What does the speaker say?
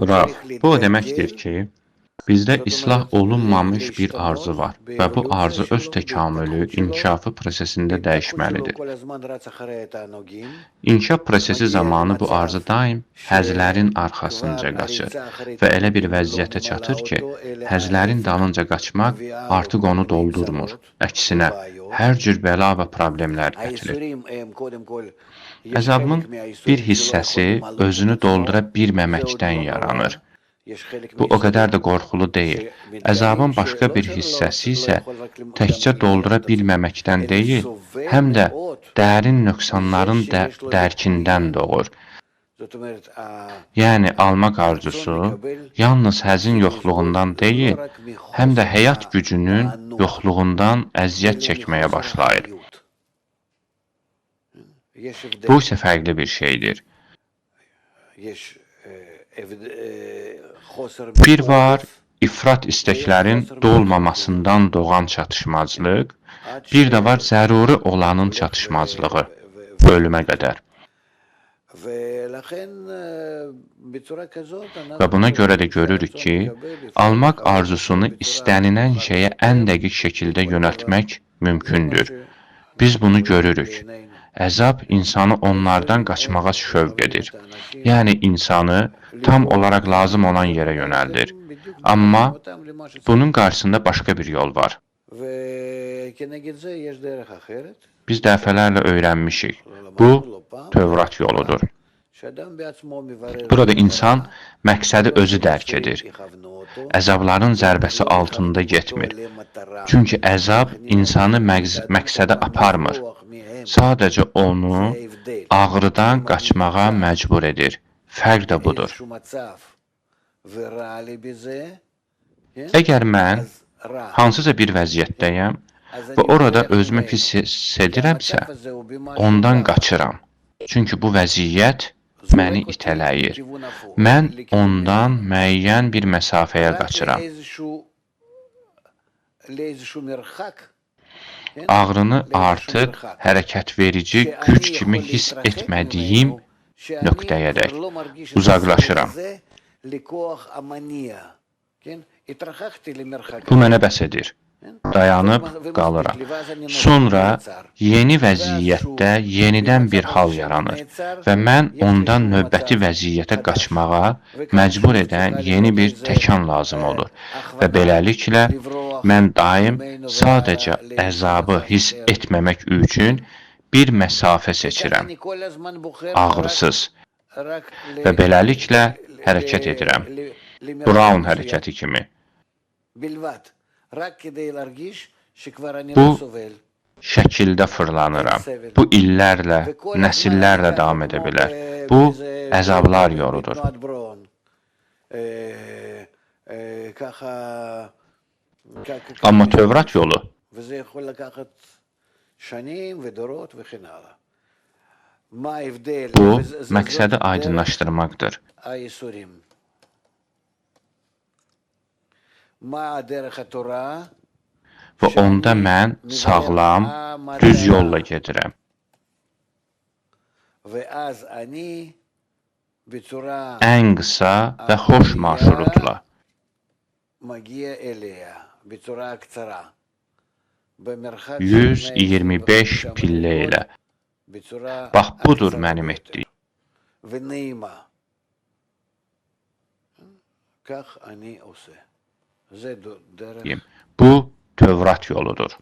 Rav, bu o deməkdir ki, bizdə islah olunmamış bir arzu var və bu arzu öz təkamülü, inkişafı prosesində dəyişməlidir. İnkişaf prosesi zamanı bu arzu daim həzlərin arxasınca qaçır və elə bir vəziyyətə çatır ki, həzlərin dalınca qaçmaq artıq onu doldurmur. Əksinə, hər cür bəla və problemlər gətirir. Əzabın bir hissəsi özünü doldura bilməməkdən yaranır. Bu o qədər də qorxulu deyil. Əzabın başqa bir hissəsi isə təkcə doldura bilməməkdən deyil, həm də dərin nöqsanların dərkindən doğur. Yəni, almaq arzusu yalnız həzin yoxluğundan deyil, həm də həyat gücünün yoxluğundan əziyyət çəkməyə başlayır. Bu isə fərqli bir şeydir. Bir var, ifrat istəklərin dolmamasından doğan çatışmazlıq, bir də var zəruri olanın çatışmazlığı, ölümə qədər. Və buna görə də görürük ki, almaq arzusunu istənilən şeyə ən dəqiq şəkildə yönəltmək mümkündür. Biz bunu görürük. Əzab insanı onlardan qaçmağa şövq edir. Yəni, insanı tam olaraq lazım olan yerə yönəldir. Amma bunun qarşısında başqa bir yol var. Biz dəfələrlə öyrənmişik. Bu, Tövrat yoludur. Burada insan məqsədi özü dərk edir. Əzabların zərbəsi altında getmir. Çünki əzab insanı məqsədə aparmır. Sadəcə onu ağrıdan qaçmağa məcbur edir. Fərq də budur. Əgər mən hansısa bir vəziyyətdəyəm və orada özümü pis hiss edirəmsə, ondan qaçıram. Çünki bu vəziyyət məni itələyir. Mən ondan müəyyən bir məsafəyə qaçıram. Ağrını artıq hərəkətverici güc kimi hiss etmədiyim nöqtəyədək uzaqlaşıram. Bu mənə bəs edir. Dayanıb qalıram. Sonra yeni vəziyyətdə yenidən bir hal yaranır və mən ondan növbəti vəziyyətə qaçmağa məcbur edən yeni bir təkan lazım olur. Və beləliklə mən daim sadəcə əzabı hiss etməmək üçün bir məsafə seçirəm. Ağrısız. Və beləliklə hərəkət edirəm. Brown hərəkəti kimi. Bu şəkildə fırlanıram. Bu illərlə, nəsillərlə davam edə bilər. Bu, əzablar yoludur. Amma Tövrat yolu bu, məqsədi aydınlaşdırmaqdır. Və onda mən sağlam, düz yolla gedirəm. Ən qısa və xoş marşrutla. 125 pillə ilə. Bax, budur mənim etdiyim. Bu, Tövrat yoludur.